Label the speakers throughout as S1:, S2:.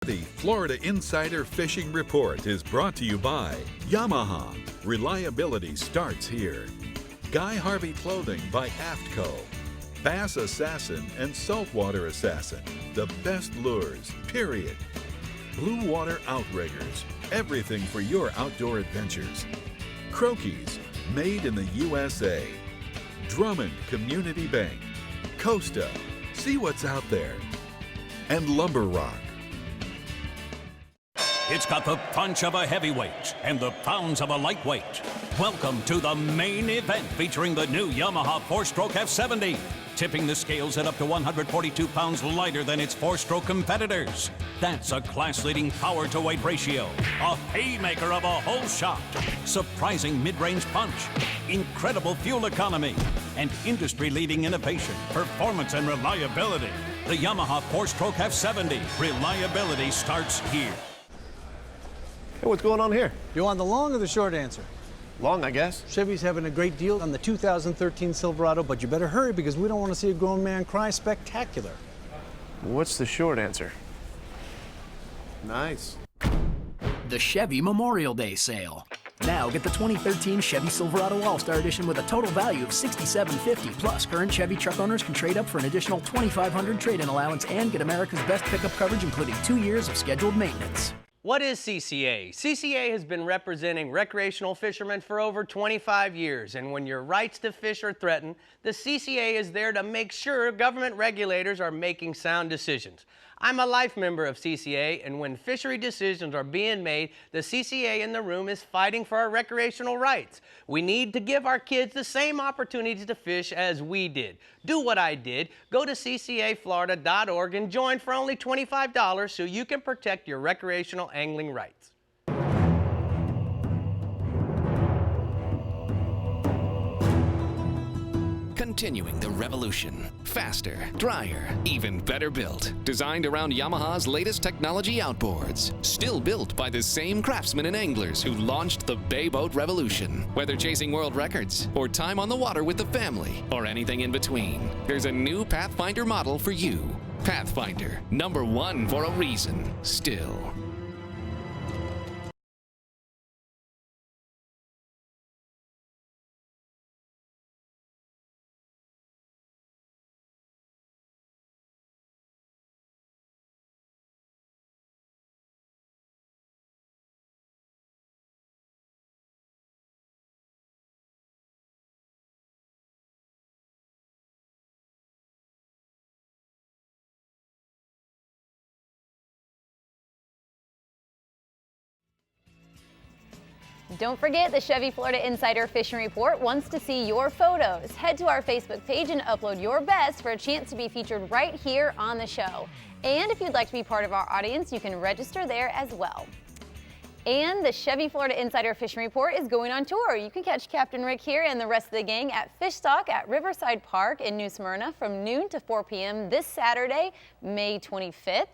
S1: Chevy Florida Insider Fishing Report is brought to you by Yamaha. Reliability starts here. Guy Harvey Clothing by AFTCO. Bass Assassin and Saltwater Assassin. The best lures, period. Blue Water Outriggers. Everything for your outdoor adventures. Croquis, made in the USA. Drummond Community Bank. Costa. See what's out there. And Lumber Rock.
S2: It's got the punch of a heavyweight and the pounds of a lightweight. Welcome to the main event featuring the new Yamaha 4-stroke F70. Tipping the scales at up to 142 pounds lighter than its 4-stroke competitors. That's a class-leading power-to-weight ratio, a haymaker of a whole shot, surprising mid-range punch, incredible fuel economy, and industry-leading innovation, performance, and reliability. The Yamaha 4-stroke F70. Reliability starts here.
S3: Hey, what's going on here?
S4: You want the long or the short answer?
S3: Long, I guess.
S4: Chevy's having a great deal on the 2013 Silverado, but you better hurry because we don't want to see a grown man cry spectacular.
S3: What's the short answer? Nice.
S5: The Chevy Memorial Day sale. Now get the 2013 Chevy Silverado All-Star Edition with a total value of $6,750. Plus, current Chevy truck owners can trade up for an additional $2,500 trade-in allowance and get America's best pickup coverage, including 2 years of scheduled maintenance.
S6: What is CCA? CCA has been representing recreational fishermen for over 25 years, and when your rights to fish are threatened, the CCA is there to make sure government regulators are making sound decisions. I'm a life member of CCA, and when fishery decisions are being made, the CCA in the room is fighting for our recreational rights. We need to give our kids the same opportunities to fish as we did. Do what I did. Go to ccaflorida.org and join for only $25 so you can protect your recreational angling rights.
S7: Continuing the revolution. Faster, drier, even better built. Designed around Yamaha's latest technology outboards. Still built by the same craftsmen and anglers who launched the Bay Boat Revolution. Whether chasing world records, or time on the water with the family, or anything in between, there's a new Pathfinder model for you. Pathfinder, #1 for a reason, still.
S8: Don't forget, the Chevy Florida Insider Fishing Report wants to see your photos. Head to our Facebook page and upload your best for a chance to be featured right here on the show. And if you'd like to be part of our audience, you can register there as well. And the Chevy Florida Insider Fishing Report is going on tour. You can catch Captain Rick here and the rest of the gang at Fish Stock at Riverside Park in New Smyrna from noon to 4 p.m. this Saturday, May 25th.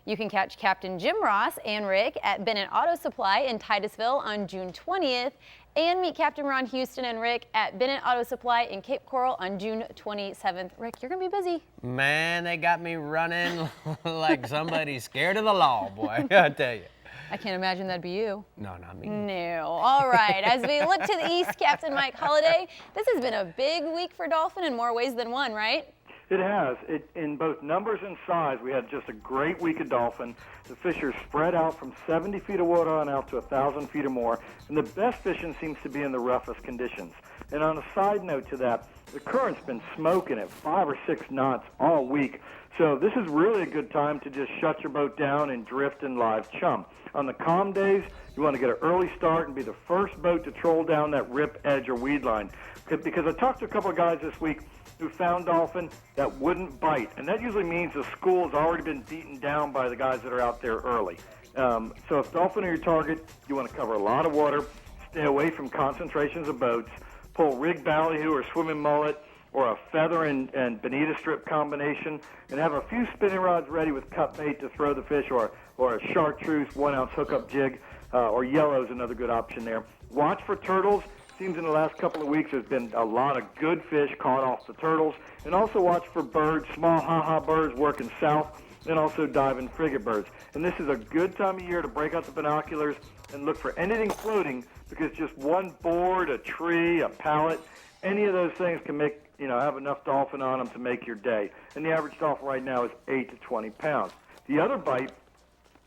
S8: You can catch Captain Jim Ross and Rick at Bennett Auto Supply in Titusville on June 20th, and meet Captain Ron Houston and Rick at Bennett Auto Supply in Cape Coral on June 27th. Rick, you're going to be busy.
S6: Man, they got me running like somebody scared of the law, boy, I tell you.
S8: I can't imagine that'd be you.
S6: No, not me.
S8: No. All right. As we look to the east, Captain Mike Holliday, this has been a big week for Dolphin in more ways than one, right?
S9: It has. In both numbers and size, we had just a great week of dolphin. The fish are spread out from 70 feet of water on out to 1,000 feet or more, and the best fishing seems to be in the roughest conditions. And on a side note to that, the current's been smoking at 5 or 6 knots all week, so this is really a good time to just shut your boat down and drift in live chum. On the calm days, you want to get an early start and be the first boat to troll down that rip, edge, or weed line. Because I talked to a couple of guys this week who found dolphin that wouldn't bite, and that usually means the school has already been beaten down by the guys that are out there early. So if dolphin are your target, you want to cover a lot of water, stay away from concentrations of boats, pull rig ballyhoo or swimming mullet or a feather and bonita strip combination, and have a few spinning rods ready with cut bait to throw the fish, or a chartreuse 1-ounce hookup jig, or yellow is another good option there. Watch for turtles. Seems in the last couple of weeks there's been a lot of good fish caught off the turtles. And also watch for birds, small ha-ha birds working south and also diving frigate birds. And this is a good time of year to break out the binoculars and look for anything floating, because just one board, a tree, a pallet, any of those things can make, have enough dolphin on them to make your day. And the average dolphin right now is 8 to 20 pounds. The other bite,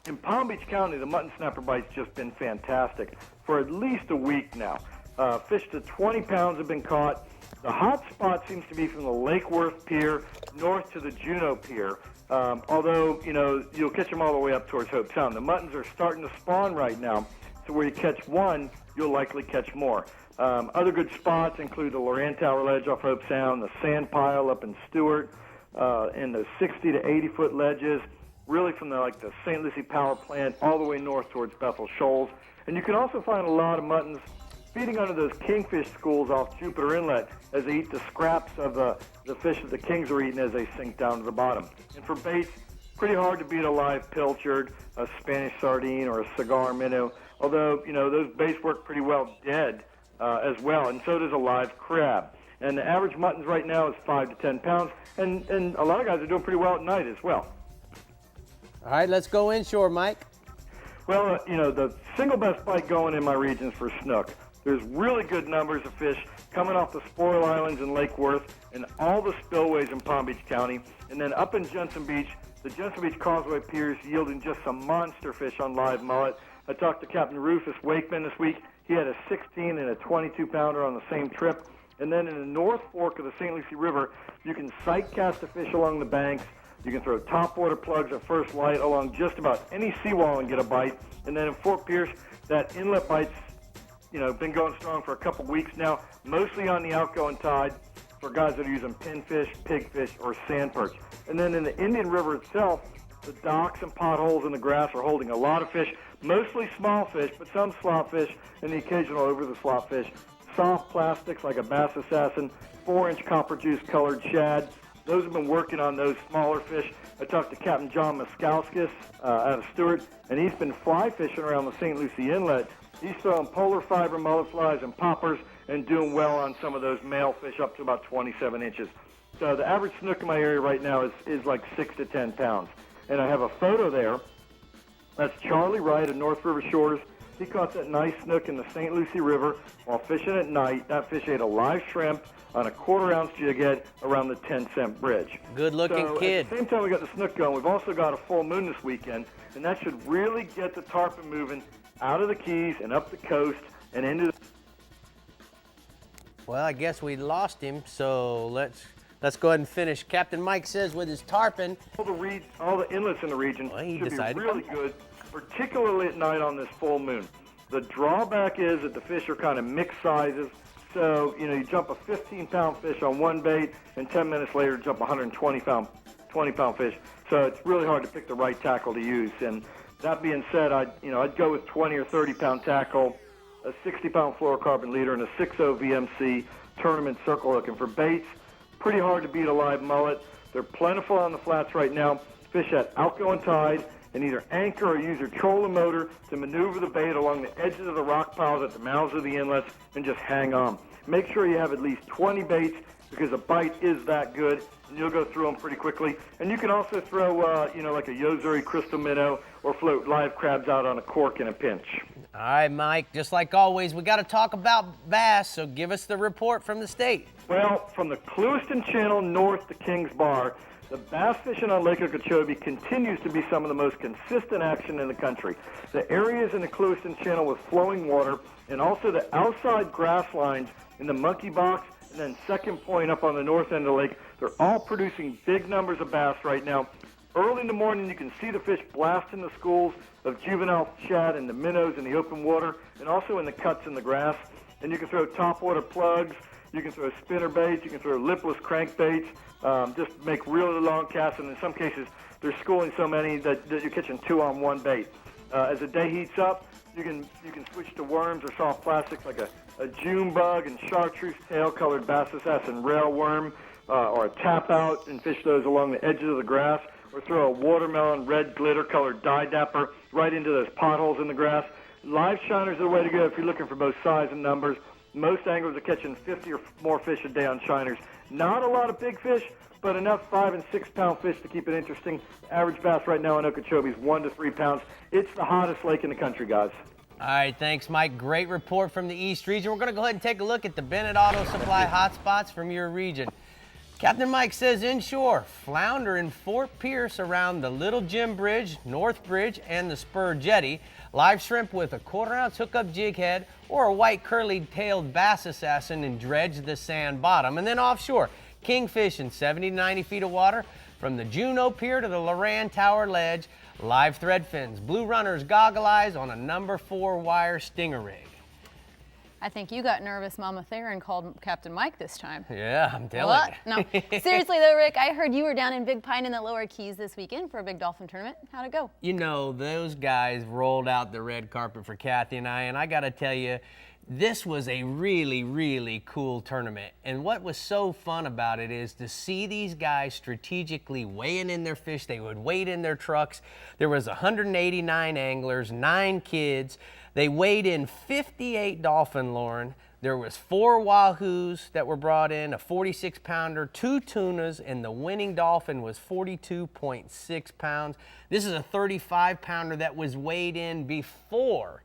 S9: in Palm Beach County, the mutton snapper bite's just been fantastic for at least a week now. Fish to 20 pounds have been caught. The hot spot seems to be from the Lake Worth Pier north to the Juneau Pier, although, you'll catch them all the way up towards Hope Sound. The muttons are starting to spawn right now, so where you catch one, you'll likely catch more. Other good spots include the Lorraine Tower Ledge off Hope Sound, the Sand Pile up in Stewart, and the 60 to 80-foot ledges, really from the St. Lucie Power Plant all the way north towards Bethel Shoals. And you can also find a lot of muttons feeding under those kingfish schools off Jupiter Inlet as they eat the scraps of the fish that the kings are eating as they sink down to the bottom. And for baits, pretty hard to beat a live pilchard, a Spanish sardine, or a cigar minnow, although, those baits work pretty well dead as well, and so does a live crab. And the average muttons right now is 5 to 10 pounds, and a lot of guys are doing pretty well at night as well.
S6: All right, let's go inshore, Mike.
S9: Well, the single best bite going in my region is for snook. There's really good numbers of fish coming off the Spoil Islands and Lake Worth and all the spillways in Palm Beach County. And then up in Jensen Beach, the Jensen Beach Causeway Piers yielding just some monster fish on live mullet. I talked to Captain Rufus Wakeman this week. He had a 16 and a 22-pounder on the same trip. And then in the North Fork of the St. Lucie River, you can sight cast a fish along the banks. You can throw topwater plugs at first light along just about any seawall and get a bite. And then in Fort Pierce, that inlet bite's been going strong for a couple weeks now, mostly on the outgoing tide for guys that are using pinfish, pigfish, or sand perch. And then in the Indian River itself, the docks and potholes in the grass are holding a lot of fish, mostly small fish, but some slot fish and the occasional over-the-slot fish. Soft plastics like a bass assassin, 4-inch copper juice colored shad. Those have been working on those smaller fish. I talked to Captain John Moskowskis out of Stewart, and he's been fly fishing around the St. Lucie Inlet. He's throwing polar fiber mullet flies and poppers and doing well on some of those male fish up to about 27 inches. So the average snook in my area right now is like 6 to 10 pounds. And I have a photo there. That's Charlie Wright of North River Shores. He caught that nice snook in the St. Lucie River while fishing at night. That fish ate a live shrimp on a 1/4-ounce jig head around the 10-cent bridge.
S6: Good-looking kid.
S9: At the same time we got the snook going, we've also got a full moon this weekend, and that should really get the tarpon moving out of the Keys and up the coast and into the...
S6: Well, I guess we lost him, so let's go ahead and finish. Captain Mike says with his tarpon.
S9: All the inlets in the region should be really good, particularly at night on this full moon. The drawback is that the fish are kind of mixed sizes, so you jump a 15-pound fish on one bait, and 10 minutes later jump a 120-pound fish. So it's really hard to pick the right tackle to use. And that being said, I'd go with 20 or 30-pound tackle, a 60-pound fluorocarbon leader, and a 6.0 VMC tournament circle hook. And for baits, pretty hard to beat a live mullet. They're plentiful on the flats right now. Fish at outgoing tide, and either anchor or use your trolling motor to maneuver the bait along the edges of the rock piles at the mouths of the inlets and just hang on. Make sure you have at least 20 baits, because a bite is that good, and you'll go through them pretty quickly. And you can also throw, like a Yozuri crystal minnow, or float live crabs out on a cork in a pinch.
S6: All right, Mike, just like always, we got to talk about bass, so give us the report from the state.
S9: Well, from the Clewiston Channel north to Kings Bar, the bass fishing on Lake Okeechobee continues to be some of the most consistent action in the country. The areas in the Clewiston Channel with flowing water, and also the outside grass lines in the Monkey Box, and then Second Point up on the north end of the lake, they're all producing big numbers of bass right now. Early in the morning, you can see the fish blasting the schools of juvenile shad and the minnows in the open water, and also in the cuts in the grass. And you can throw topwater plugs, you can throw spinner baits, you can throw lipless crankbaits, just make really long casts, and in some cases, they're schooling so many that you're catching 2 on 1 bait. As the day heats up, you can switch to worms or soft plastics like a June bug and chartreuse tail-colored bass assassin rail worm, or a tap out and fish those along the edges of the grass, or throw a watermelon red glitter-colored dye dapper right into those potholes in the grass. Live shiners are the way to go if you're looking for both size and numbers. Most anglers are catching 50 or more fish a day on shiners. Not a lot of big fish, but enough 5 and 6 pound fish to keep it interesting. Average bass right now in Okeechobee is 1 to 3 pounds. It's the hottest lake in the country, guys.
S6: All right, thanks, Mike. Great report from the East region. We're going to go ahead and take a look at the Bennett Auto Supply hotspots from your region. Captain Mike says inshore, flounder in Fort Pierce around the Little Jim Bridge, North Bridge, and the Spur Jetty. Live shrimp with a 1/4 ounce hookup jig head or a white curly-tailed bass assassin and dredge the sand bottom. And then offshore, kingfish in 70 to 90 feet of water from the Juneau Pier to the Loran Tower Ledge. Live thread fins, blue runners, goggle eyes on a number 4 wire stinger rig.
S8: I think you got nervous, Mama Theron called Captain Mike this time.
S6: Yeah, I'm telling you.
S8: No, seriously though, Rick, I heard you were down in Big Pine in the Lower Keys this weekend for a big dolphin tournament. How'd it go?
S6: You know, those guys rolled out the red carpet for Kathy and I got to tell you, this was a really, really cool tournament. And what was so fun about it is to see these guys strategically weighing in their fish. They would weigh in their trucks. There was 189 anglers, 9 kids. They weighed in 58 dolphin, Lauren. There was 4 wahoos that were brought in, a 46-pounder, 2 tunas, and the winning dolphin was 42.6 pounds. This is a 35-pounder that was weighed in before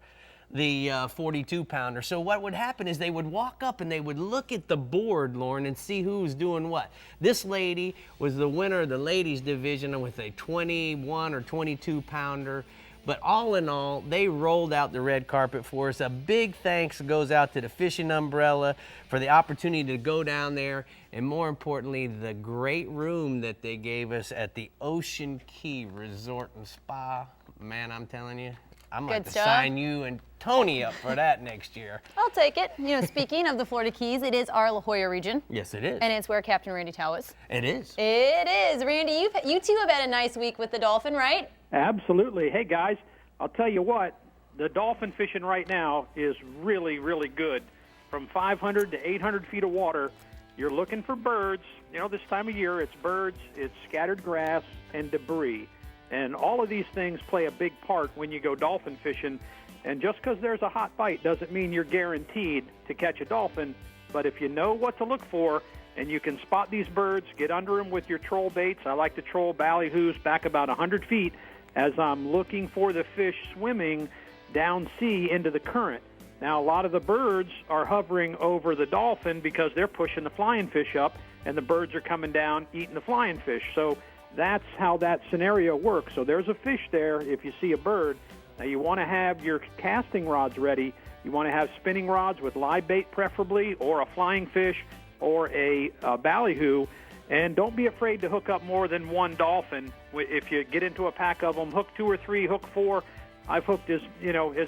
S6: the 42-pounder. So what would happen is they would walk up and they would look at the board, Lauren, and see who was doing what. This lady was the winner of the ladies division with a 21 or 22-pounder. But all in all, they rolled out the red carpet for us. A big thanks goes out to the Fishing Umbrella for the opportunity to go down there, and more importantly, the great room that they gave us at the Ocean Key Resort and Spa. Man, I'm telling you, I'm going to sign you and Tony up for that next year.
S8: I'll take it. You know, speaking of the Florida Keys, it is our La Jolla region.
S6: Yes, it is.
S8: And it's where Captain Randy Tao is.
S6: It is.
S8: It is. Randy, you two have had a nice week with the Dolphin, right?
S10: Absolutely. Hey, guys, I'll tell you what, the dolphin fishing right now is really, really good. From 500 to 800 feet of water, you're looking for birds. You know, this time of year, it's birds, it's scattered grass, and debris. And all of these things play a big part when you go dolphin fishing. And just because there's a hot bite doesn't mean you're guaranteed to catch a dolphin. But if you know what to look for and you can spot these birds, get under them with your troll baits. I like to troll ballyhoos back about 100 feet as I'm looking for the fish swimming down sea into the current. Now, a lot of the birds are hovering over the dolphin because they're pushing the flying fish up, and the birds are coming down eating the flying fish. So that's how that scenario works. So there's a fish there if you see a bird. Now, you want to have your casting rods ready. You want to have spinning rods with live bait preferably, or a flying fish, or a ballyhoo. And don't be afraid to hook up more than one dolphin. If you get into a pack of them, hook 2 or 3, hook 4. I've hooked as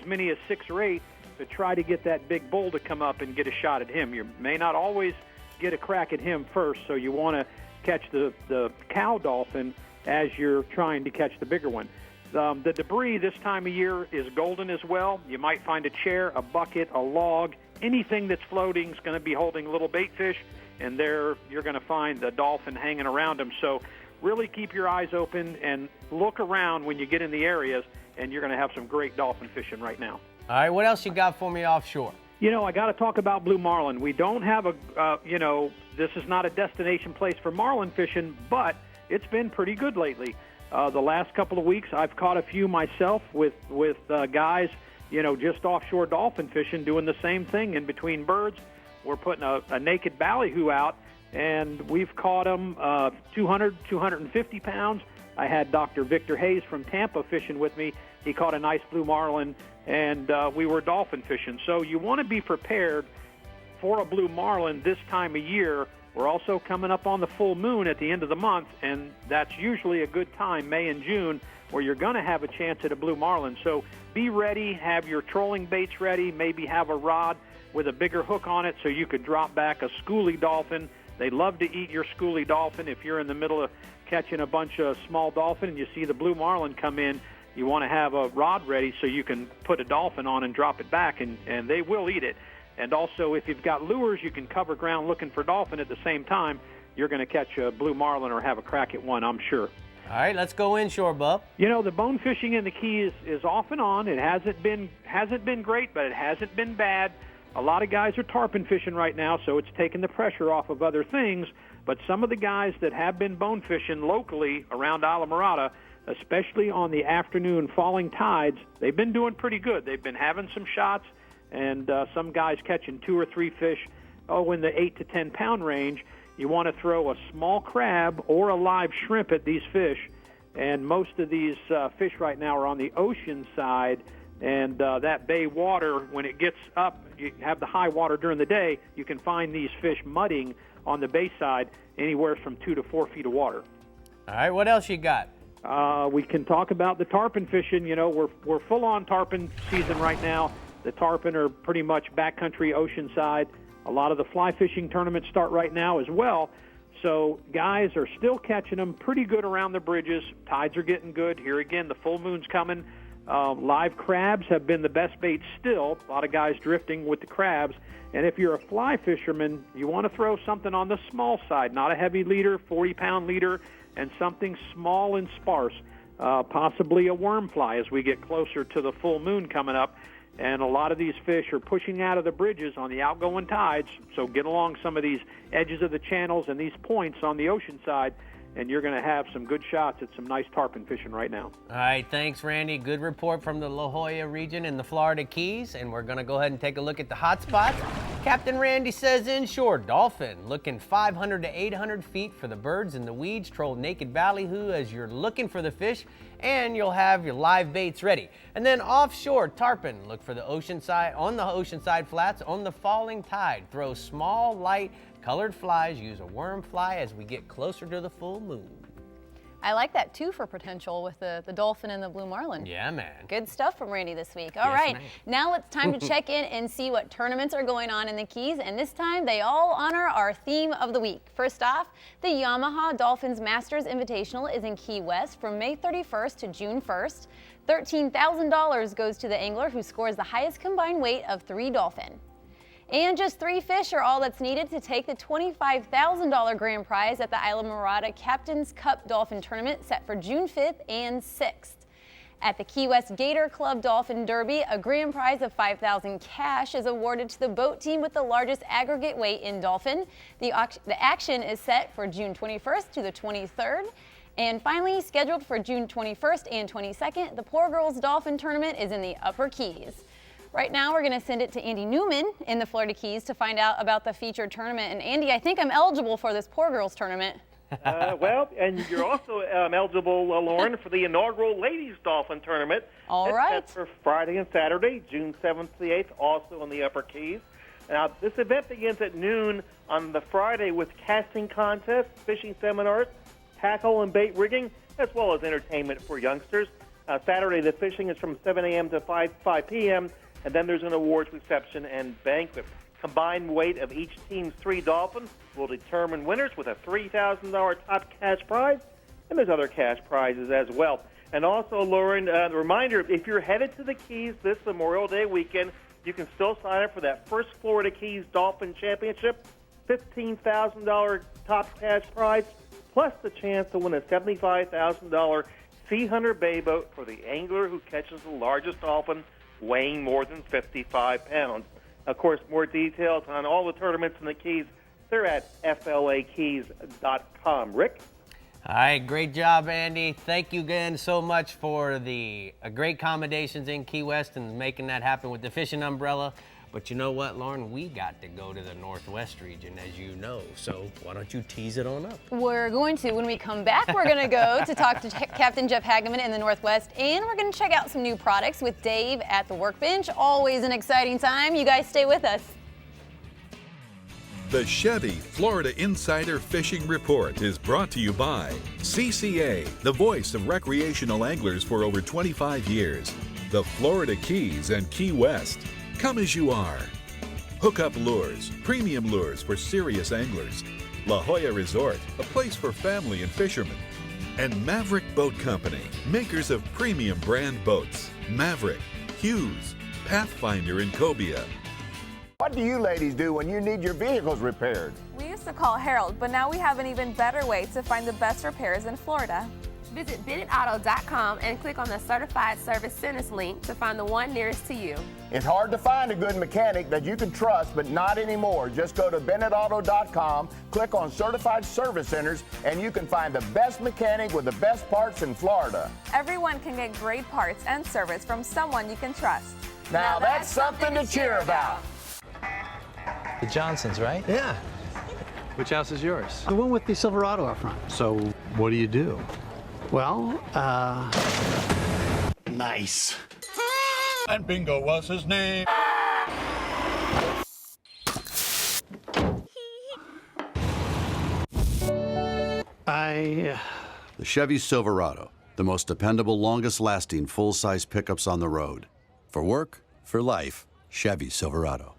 S10: many as 6 or 8 to try to get that big bull to come up and get a shot at him. You may not always get a crack at him first, so you want to catch the cow dolphin as you're trying to catch the bigger one. The debris this time of year is golden as well. You might find a chair, a bucket, a log. Anything that's floating is going to be holding little bait fish, and there you're going to find the dolphin hanging around them. So really keep your eyes open and look around when you get in the areas, and you're going to have some great dolphin fishing right now.
S6: All right, what else you got for me offshore?
S10: You know, I got to talk about blue marlin. We don't have this is not a destination place for marlin fishing, but it's been pretty good lately. The last couple of weeks, I've caught a few myself with guys, just offshore dolphin fishing, doing the same thing in between birds. We're putting a naked ballyhoo out, and we've caught them 200, 250 pounds. I had Dr. Victor Hayes from Tampa fishing with me. He caught a nice blue marlin, and we were dolphin fishing. So you want to be prepared for a blue marlin this time of year. We're also coming up on the full moon at the end of the month, and that's usually a good time, May and June, where you're going to have a chance at a blue marlin. So be ready, have your trolling baits ready, maybe have a rod with a bigger hook on it so you could drop back a schoolie dolphin. They love to eat your schoolie dolphin. If you're in the middle of catching a bunch of small dolphin and you see the blue marlin come in, you want to have a rod ready so you can put a dolphin on and drop it back, and they will eat it. And also, if you've got lures, you can cover ground looking for dolphin at the same time. You're going to catch a blue marlin or have a crack at one, I'm sure.
S6: All right, let's go inshore, Bub.
S10: You know, the bone fishing in the Key is off and on. It hasn't been great, but it hasn't been bad. A lot of guys are tarpon fishing right now, so it's taking the pressure off of other things. But some of the guys that have been bone fishing locally around Islamorada, especially on the afternoon falling tides, they've been doing pretty good. They've been having some shots, and some guys catching 2 or 3 fish, in the 8 to 10 pound range. You want to throw a small crab or a live shrimp at these fish, and most of these fish right now are on the ocean side, and that bay water, when it gets up, you have the high water during the day, you can find these fish mudding on the bay side anywhere from 2 to 4 feet of water.
S6: All right, what else you got?
S10: We can talk about the tarpon fishing. You know, we're full-on tarpon season right now. The tarpon are pretty much backcountry ocean side. A lot of the fly fishing tournaments start right now as well. So guys are still catching them pretty good around the bridges. Tides are getting good. Here again, the full moon's coming. Live crabs have been the best bait still. A lot of guys drifting with the crabs. And if you're a fly fisherman, you want to throw something on the small side, not a heavy leader, 40-pound leader, and something small and sparse, possibly a worm fly as we get closer to the full moon coming up. And a lot of these fish are pushing out of the bridges on the outgoing tides, so get along some of these edges of the channels and these points on the ocean side, and you're going to have some good shots at some nice tarpon fishing right now.
S6: All right, thanks, Randy. Good report from the La Jolla region in the Florida Keys, and we're going to go ahead and take a look at the hot spots. Captain Randy says inshore, Dolphin, looking 500 to 800 feet for the birds and the weeds. Troll naked ballyhoo as you're looking for the fish, and you'll have your live baits ready. And then offshore, tarpon, look for the ocean side, on the ocean side flats on the falling tide. Throw small, light, colored flies. Use a worm fly as we get closer to the full moon.
S8: I like that too for potential with the dolphin and the blue marlin.
S6: Yeah, man.
S8: Good stuff from Randy this week. All
S6: Yes,
S8: right,
S6: ma'am.
S8: now it's time to check in and see what tournaments are going on in the Keys, and this time they all honor our theme of the week. First off, the Yamaha Dolphins Masters Invitational is in Key West from May 31st to June 1st. $13,000 goes to the angler who scores the highest combined weight of 3 dolphin. And just 3 fish are all that's needed to take the $25,000 grand prize at the Islamorada Captain's Cup Dolphin Tournament set for June 5th and 6th. At the Key West Gator Club Dolphin Derby, a grand prize of $5,000 cash is awarded to the boat team with the largest aggregate weight in dolphin. The action is set for June 21st to the 23rd. And finally, scheduled for June 21st and 22nd, the Poor Girls Dolphin Tournament is in the Upper Keys. Right now, we're going to send it to Andy Newman in the Florida Keys to find out about the featured tournament. And Andy, I think I'm eligible for this Poor Girls Tournament.
S11: Well, and you're also eligible, Lauren, for the inaugural Ladies Dolphin Tournament.
S8: All right.
S11: That's for Friday and Saturday, June 7th to the 8th, also in the Upper Keys. Now, this event begins at noon on the Friday with casting contests, fishing seminars, tackle and bait rigging, as well as entertainment for youngsters. Saturday, the fishing is from 7 a.m. to 5 p.m., and then there's an awards reception and banquet. Combined weight of each team's 3 dolphins will determine winners with a $3,000 top cash prize, and there's other cash prizes as well. And also, Lauren, a reminder, if you're headed to the Keys this Memorial Day weekend, you can still sign up for that first Florida Keys Dolphin Championship, $15,000 top cash prize, plus the chance to win a $75,000 Sea Hunter Bay boat for the angler who catches the largest dolphin weighing more than 55 pounds. Of course, more details on all the tournaments in the Keys, they're at flakeys.com. Rick?
S6: All right, great job, Andy. Thank you again so much for the great accommodations in Key West and making that happen with the fishing umbrella. But you know what, Lauren? We got to go to the Northwest region, as you know. So why don't you tease it on up?
S8: We're going to. When we come back, we're going to go to talk to Captain Jeff Hageman in the Northwest, and we're going to check out some new products with Dave at the Workbench. Always an exciting time. You guys stay with us.
S1: The Chevy Florida Insider Fishing Report is brought to you by CCA, the voice of recreational anglers for over 25 years. The Florida Keys and Key West. Come as you are. Hookup Lures, premium lures for serious anglers. La Jolla Resort, a place for family and fishermen. And Maverick Boat Company, makers of premium brand boats. Maverick, Hughes, Pathfinder, and Cobia.
S12: What do you ladies do when you need your vehicles repaired?
S13: We used to call Harold, but now we have an even better way to find the best repairs in Florida. Visit BennettAuto.com and click on the Certified Service Centers link to find the one nearest to you.
S12: It's hard to find a good mechanic that you can trust, but not anymore. Just go to BennettAuto.com, click on Certified Service Centers, and you can find the best mechanic with the best parts in Florida.
S14: Everyone can get great parts and service from someone you can trust.
S12: Now that's something to cheer about.
S15: The Johnsons, right?
S3: Yeah. Which house is yours?
S4: The one with the Silverado up front.
S3: So, what do you do?
S4: Well,
S15: Nice. And Bingo was his name.
S16: The Chevy Silverado, the most dependable, longest-lasting, full-size pickups on the road. For work, for life, Chevy Silverado.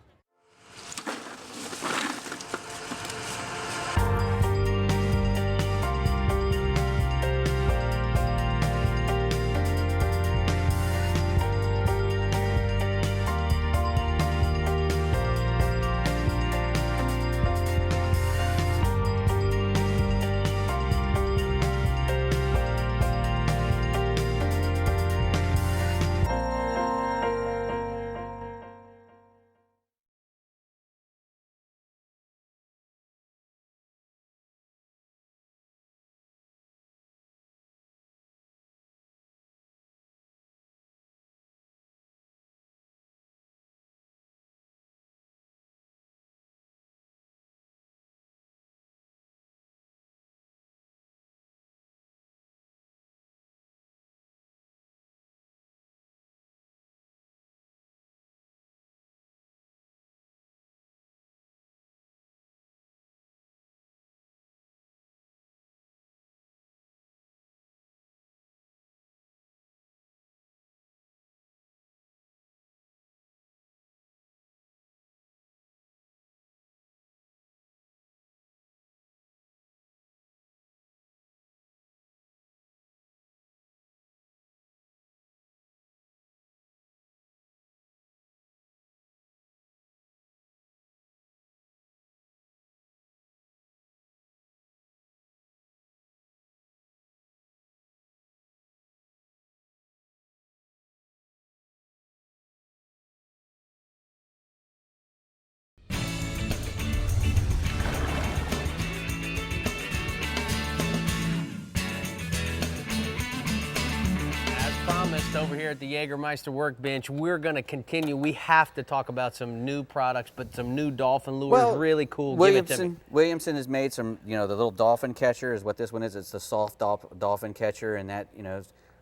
S6: Over here at the Jägermeister workbench, we're going to continue. We have to talk about some new products, but some new Dolphin lures, really cool.
S17: Williamson has made some, the little Dolphin catcher is what this one is. It's the soft Dolphin catcher, and that,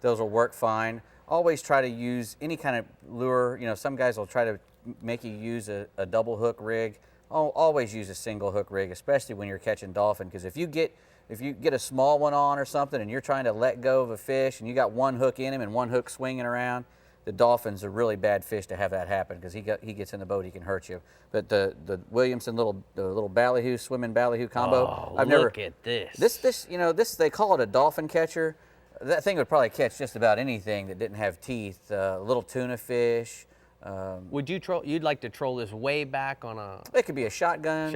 S17: those will work fine. Always try to use any kind of lure. Some guys will try to make you use a double hook rig. Always use a single hook rig, especially when you're catching Dolphin, because if you get a small one on or something and you're trying to let go of a fish and you got one hook in him and one hook swinging around, the Dolphin's a really bad fish to have that happen, because he gets in the boat, he can hurt you. But the Williamson little ballyhoo, swimming ballyhoo combo.
S6: Look at this.
S17: This they call it a Dolphin catcher. That thing would probably catch just about anything that didn't have teeth. Little tuna fish.
S6: You'd like to troll this way back on a...
S17: It could be a shotgun.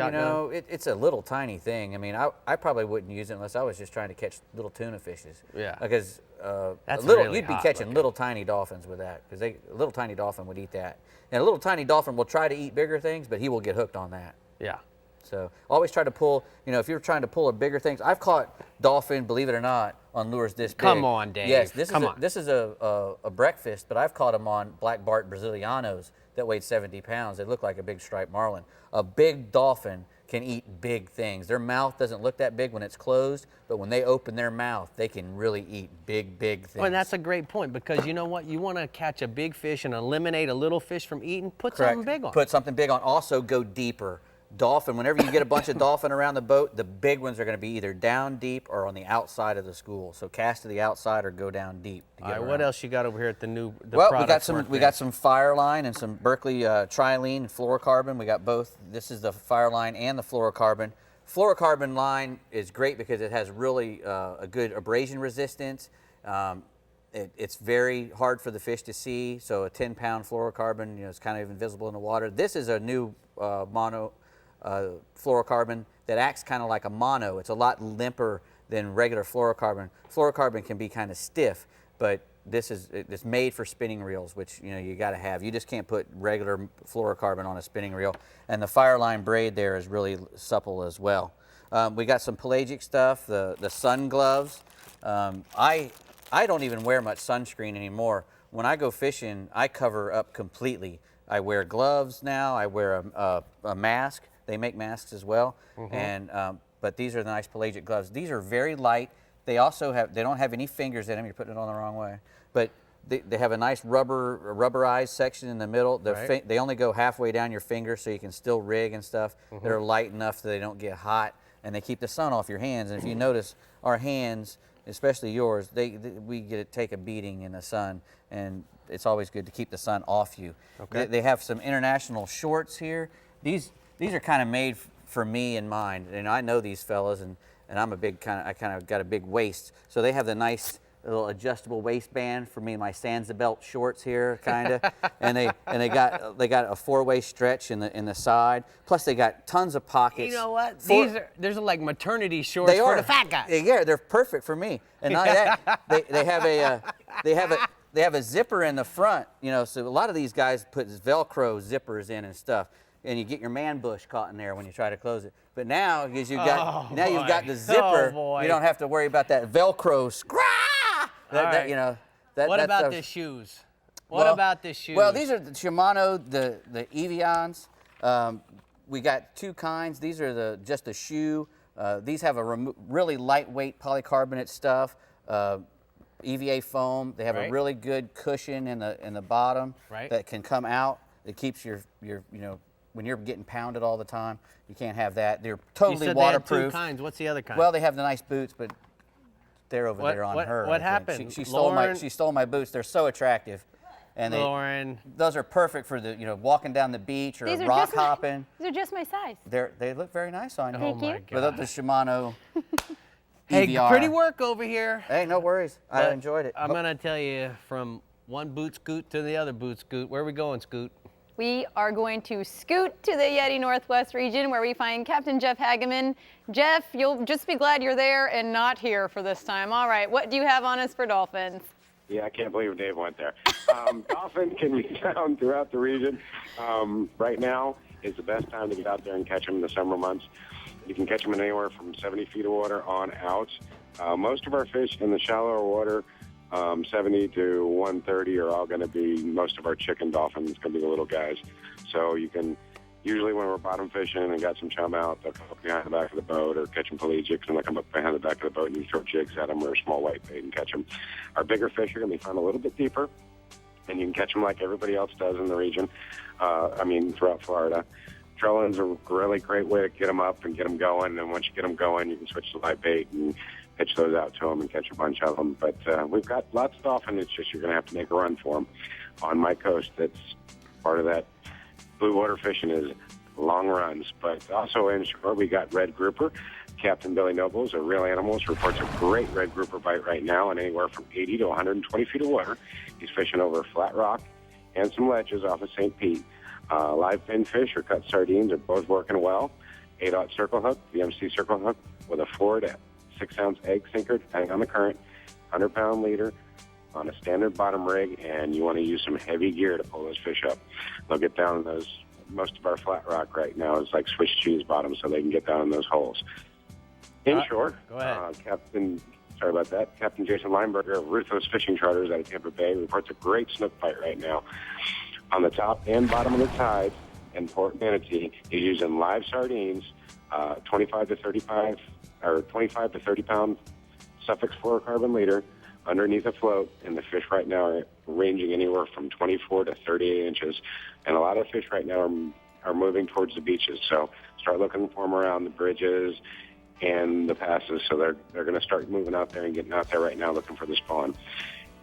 S17: It's a little tiny thing. I mean, I probably wouldn't use it unless I was just trying to catch little tuna fishes.
S6: Yeah.
S17: Because you'd be catching little tiny dolphins with that, because a little tiny dolphin would eat that. And a little tiny dolphin will try to eat bigger things, but he will get hooked on that.
S6: Yeah.
S17: So always try to pull, if you're trying to pull a bigger things. I've caught dolphin, believe it or not, on lures this big.
S6: Come on, Dave.
S17: Yes, this is a breakfast, but I've caught them on black Bart Brazilianos that weighed 70 pounds. They look like a big striped marlin. A big dolphin can eat big things. Their mouth doesn't look that big when it's closed, but when they open their mouth, they can really eat big things.
S6: Well, and that's a great point, because you know what? You want to catch a big fish and eliminate a little fish from eating, put something big on.
S17: Put something big on. Also go deeper. Dolphin, whenever you get a bunch of dolphin around the boat, the big ones are going to be either down deep or on the outside of the school. So cast to the outside or go down deep.
S6: All right, what else you got over here at the
S17: well, we got some Fireline and some Berkeley Trilene and fluorocarbon. We got both. This is the Fireline and the fluorocarbon. Fluorocarbon line is great because it has really a good abrasion resistance. It's very hard for the fish to see, so a 10-pound fluorocarbon, is kind of invisible in the water. This is a new mono fluorocarbon that acts kind of like a mono. It's a lot limper than regular fluorocarbon. Fluorocarbon can be kind of stiff, but it's made for spinning reels, which you got to have. You just can't put regular fluorocarbon on a spinning reel. And the Fireline braid there is really supple as well. We got some pelagic stuff, the sun gloves. I don't even wear much sunscreen anymore. When I go fishing, I cover up completely. I wear gloves now. I wear a mask. They make masks as well. And but these are the nice pelagic gloves. These are very light. They don't have any fingers in them. You're putting it on the wrong way. But they have a nice rubberized section in the middle. They only go halfway down your finger, so you can still rig and stuff. They're light enough so they don't get hot, and they keep the sun off your hands. And if you notice, our hands, especially yours, we take a beating in the sun, and it's always good to keep the sun off you. They have some international shorts here. These are kind of made for me in mind, and I know these fellas, and I'm I kind of got a big waist, so they have the nice little adjustable waistband for me, my Sansa-belt shorts here, kind of, and they got a 4-way stretch in the side. Plus they got tons of pockets.
S6: You know what? There's like maternity shorts for the fat guy.
S17: Yeah, they're perfect for me. And not that, they have a zipper in the front. So a lot of these guys put Velcro zippers in and stuff, and you get your man bush caught in there when you try to close it. But now, because you've got the zipper, you don't have to worry about that Velcro
S6: What about the shoes? What about the shoes?
S17: Well, these are the Shimano, the Evians. We got two kinds. These are just the shoe. These have a really lightweight polycarbonate stuff, EVA foam. They have a really good cushion in the bottom that can come out. It keeps your when you're getting pounded all the time, you can't have that. They're totally waterproof.
S6: They had 2 kinds. What's the other kind?
S17: Well, they have the nice boots, but they're over there on her.
S6: What happened?
S17: She stole my boots. They're so attractive, and those are perfect for walking down the beach or rock hopping.
S8: These are just my size.
S17: They look very nice on you.
S8: Thank you.
S17: Without the Shimano.
S6: Hey,
S17: EVR.
S6: pretty work over here.
S17: Hey, no worries. I enjoyed it.
S6: I'm gonna tell you, from one boot scoot to the other boot scoot. Where are we going, Scoot?
S8: We are going to scoot to the Yeti Northwest region where we find Captain Jeff Hageman. Jeff, you'll just be glad you're there and not here for this time. All right, what do you have on us for dolphins?
S18: Yeah, I can't believe Dave went there. Dolphin can be found throughout the region. Right now is the best time to get out there and catch them in the summer months. You can catch them in anywhere from 70 feet of water on out. Most of our fish in the shallower water, 70 to 130, are all going to be most of our chicken dolphins, going to be the little guys. So you can, usually when we're bottom fishing and got some chum out, they'll come up behind the back of the boat or catching pelagics, and they'll come up behind the back of the boat and you throw jigs at them or a small white bait and catch them. Our bigger fish are going to be found a little bit deeper, and you can catch them like everybody else does in the region, throughout Florida. Trolling's a really great way to get them up and get them going, and then once you get them going, you can switch to live bait and pitch those out to them and catch a bunch of them. But we've got lots of dolphin. It's just you're going to have to make a run for them. On my coast, that's part of that blue water fishing is long runs. But also inshore, we got red grouper. Captain Billy Nobles of Real Animals reports a great red grouper bite right now in anywhere from 80 to 120 feet of water. He's fishing over flat rock and some ledges off of St. Pete. Live pinfish or cut sardines are both working well. 8/0 circle hook, VMC circle hook with a 4 to 6 ounce egg sinker, depending on the current, 100-pound leader on a standard bottom rig, and you want to use some heavy gear to pull those fish up. They'll get down in those. Most of our flat rock right now is like Swiss cheese bottom, so they can get down in those holes. Inshore,
S6: go ahead.
S18: Captain Jason Lineberger of Ruthless Fishing Charters out of Tampa Bay reports a great snook bite right now. On the top and bottom of the tide in Port Manatee, he's using live sardines, 25 to 30 pound Suffolk fluorocarbon leader underneath a float, and the fish right now are ranging anywhere from 24 to 38 inches. And a lot of fish right now are moving towards the beaches, so start looking for them around the bridges and the passes. So they're going to start moving out there and getting out there right now looking for the spawn.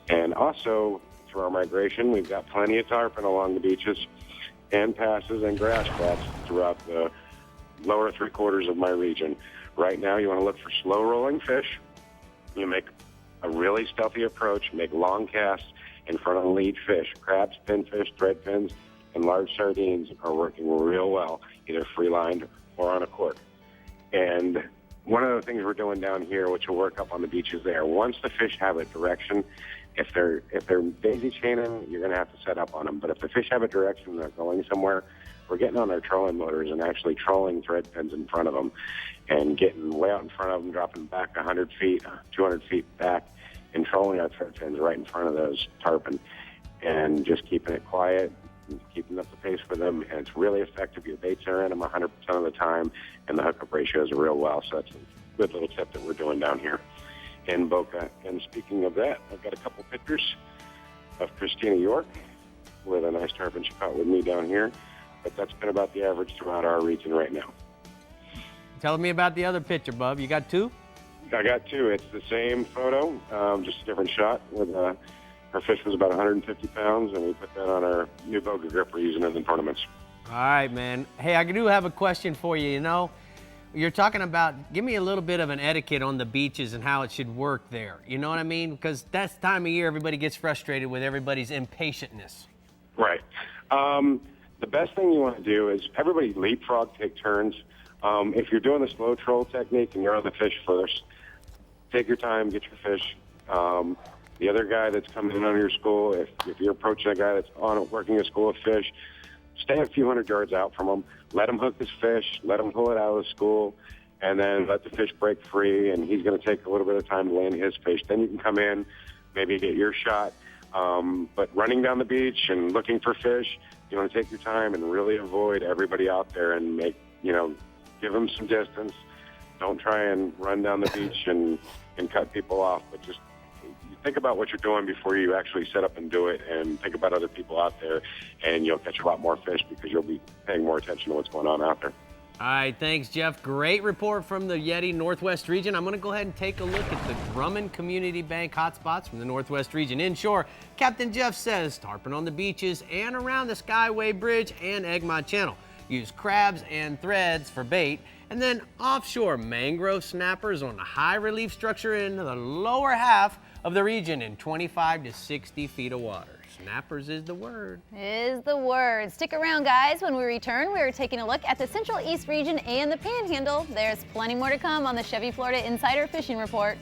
S18: And also, through our migration, we've got plenty of tarpon along the beaches and passes and grass flats throughout the lower 3/4 of my region. Right now, you want to look for slow-rolling fish. You make a really stealthy approach, make long casts in front of the lead fish. Crabs, pinfish, threadfins, and large sardines are working real well, either free-lined or on a cork. And one of the things we're doing down here, which will work up on the beaches there, once the fish have a direction, if they're daisy chaining, you're going to have to set up on them. But if the fish have a direction and they're going somewhere, we're getting on our trolling motors and actually trolling thread pins in front of them and getting way out in front of them, dropping back 100 feet, 200 feet back, and trolling our thread pins right in front of those tarpon and just keeping it quiet, keeping up the pace for them. And it's really effective. Your baits are in them 100% of the time, and the hookup ratios are real well. So that's a good little tip that we're doing down here in Boca. And speaking of that, I've got a couple pictures of Christina York with a nice tarpon she caught with me down here. But that's been about the average throughout our region right now.
S6: Tell me about the other picture, bub. You got two?
S18: I got two. It's the same photo, just a different shot. With her fish was about 150 pounds, and we put that on our new Boga grip we're using in the tournaments.
S6: All right, man. Hey, I do have a question for you. You know, you're talking about, give me a little bit of an etiquette on the beaches and how it should work there. You know what I mean? Because that's the time of year everybody gets frustrated with everybody's impatientness.
S18: Right. The best thing you want to do is everybody leapfrog, take turns. If you're doing the slow troll technique and you're on the fish first, take your time, get your fish. The other guy that's coming in on your school, if you're approaching a guy that's working a school of fish, stay a few hundred yards out from him. Let him hook his fish, let him pull it out of the school, and then let the fish break free, and he's going to take a little bit of time to land his fish. Then you can come in, maybe get your shot. But running down the beach and looking for fish, you want to take your time and really avoid everybody out there and give them some distance. Don't try and run down the beach and cut people off, but just think about what you're doing before you actually set up and do it, and think about other people out there, and you'll catch a lot more fish because you'll be paying more attention to what's going on out there.
S6: All right, thanks, Jeff. Great report from the Yeti Northwest region. I'm going to go ahead and take a look at the Drummond Community Bank hotspots from the Northwest region. Inshore, Captain Jeff says tarpon on the beaches and around the Skyway Bridge and Egmont Channel. Use crabs and threads for bait. And then offshore, mangrove snappers on a high relief structure in the lower half of the region in 25 to 60 feet of water. Snappers is the word.
S8: Is the word. Stick around, guys. When we return, we are taking a look at the Central East region and the Panhandle. There's plenty more to come on the Chevy Florida Insider Fishing Report.